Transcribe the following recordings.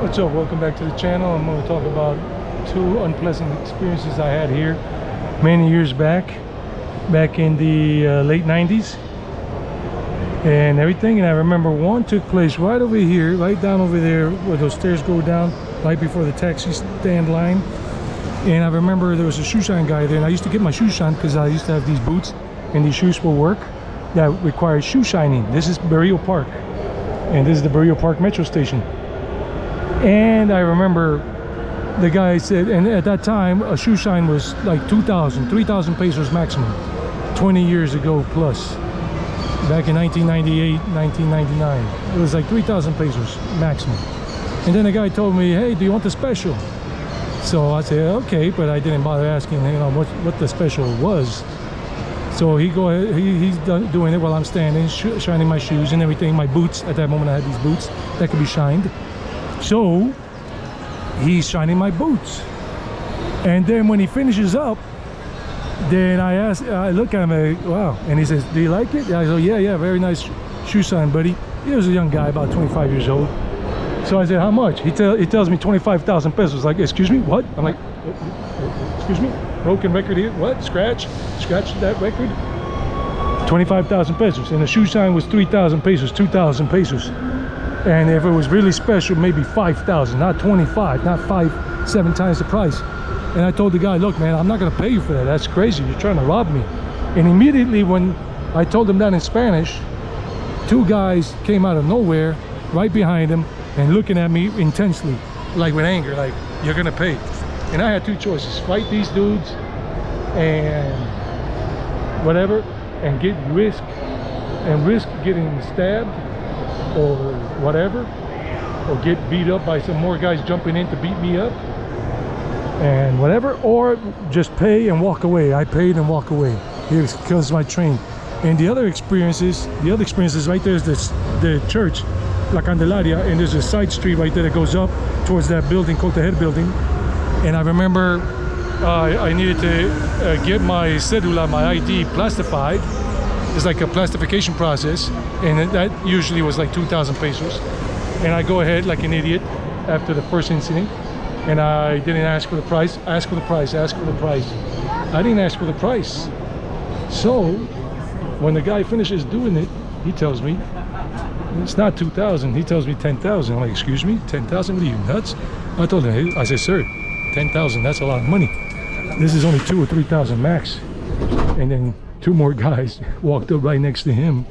What's up? Welcome back to the channel. I'm going to talk about two unpleasant experiences I had here many years back in the late 90s and everything. And I remember one took place right over here, right down over there where those stairs go down, right before the taxi stand line. And I remember there was a shoe shine guy there, and I used to get my shoes shined because I used to have these boots and these shoes for work that require shoe shining. This is Barrio Park, and this is the Barrio Park metro station. And I remember the guy said, and at that time a shoe shine was like 3,000 pesos maximum, 20 years ago plus, back in 1998, 1999. It was like 3,000 pesos maximum. And then the guy told me, hey, do you want the special? So I said, okay, but I didn't bother asking, you know, what the special was. So he's doing it while I'm standing, shining my shoes and everything, my boots. At that moment I had these boots that could be shined. So he's shining my boots, and then when he finishes up, then I look at him, like, wow. And he says, do you like it? I go, yeah, very nice shoe shine, buddy. He was a young guy, about 25 years old. So I said, how much? He tells me 25,000 pesos. Like, excuse me, what? I'm like, excuse me, broken record here, what? Scratch that record. 25,000 pesos, and the shoe shine was 3,000 pesos, 2,000 pesos. And if it was really special, maybe 5,000, not 25, not 7 times the price. And I told the guy, look, man, I'm not gonna pay you for that. That's crazy. You're trying to rob me. And immediately when I told him that in Spanish, two guys came out of nowhere, right behind him, and looking at me intensely, like with anger, like, you're gonna pay. And I had two choices: fight these dudes and whatever, and risk getting stabbed or whatever, or get beat up by some more guys jumping in to beat me up and whatever, or just pay and walk away. I paid and walk away. Here comes my train. And the other experiences right there is the church, La Candelaria, and there's a side street right there that goes up towards that building called the head building. And I remember I needed to get my cedula, my ID, plastified. It's like a plastification process, and that usually was like 2,000 pesos. And I go ahead like an idiot after the first incident, and I didn't ask for the price. Ask for the price. I didn't ask for the price. So when the guy finishes doing it, he tells me it's not 2,000. He tells me 10,000. I'm like, excuse me, 10,000? What are you, nuts? I told him, I said, sir, 10,000, that's a lot of money. This is only 2,000 or 3,000 max. And then two more guys walked up right next to him,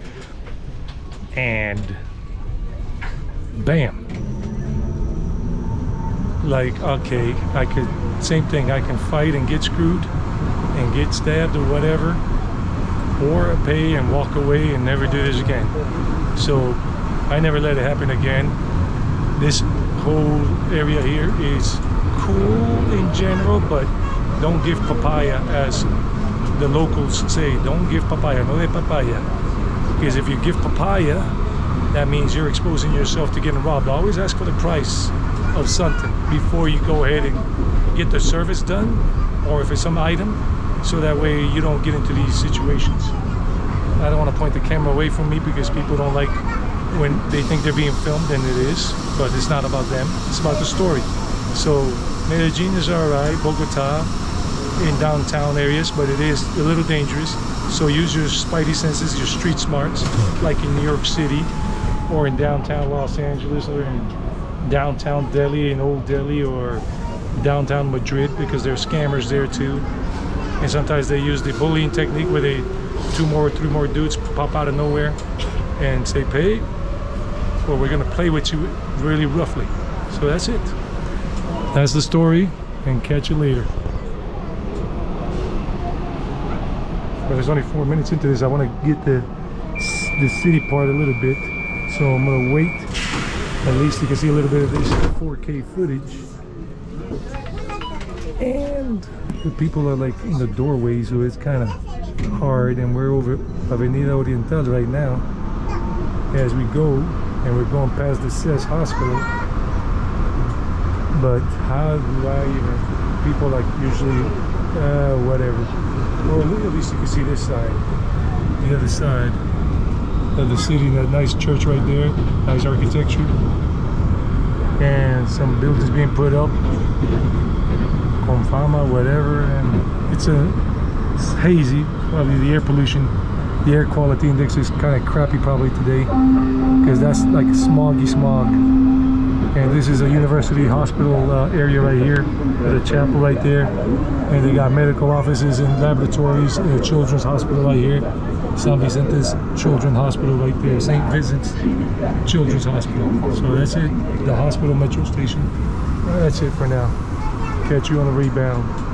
and bam, like, okay, same thing, I can fight and get screwed and get stabbed or whatever, or pay and walk away and never do this again. So I never let it happen again. This whole area here is cool in general, but don't give papaya, as the locals say. Don't give papaya, no de papaya. Because if you give papaya, that means you're exposing yourself to getting robbed. Always ask for the price of something before you go ahead and get the service done, or if it's some item, so that way you don't get into these situations. I don't want to point the camera away from me because people don't like when they think they're being filmed, and it is, but it's not about them, it's about the story. So Medellin is alright, Bogota in downtown areas, but it is a little dangerous. So use your spidey senses, your street smarts, like in New York City, or in downtown Los Angeles, or in downtown Delhi, in Old Delhi, or downtown Madrid, because there are scammers there too. And sometimes they use the bullying technique where they 2 or 3 more dudes pop out of nowhere and say, pay, or we're gonna play with you really roughly. So that's it. That's the story, and catch you later. But there's only 4 minutes into this. I want to get the city part a little bit, so I'm gonna wait. At least you can see a little bit of this 4K footage. And the people are like in the doorway, so it's kind of hard. And we're over Avenida Oriental right now as we go, and we're going past the CES hospital. But how do I even, people like usually whatever. Well, at least you can see this side, the other side of the city, that nice church right there, nice architecture. and some buildings being put up, Confama, whatever, and it's hazy. Probably the air pollution, the air quality index is kind of crappy probably today, because that's like smoggy smog. And this is a university hospital area right here, at a chapel right there, and they got medical offices and laboratories, and a children's hospital right here, San Vicente's Children's Hospital right there, St. Vincent's Children's Hospital. So that's it, the hospital metro station. That's it for now. Catch you on the rebound.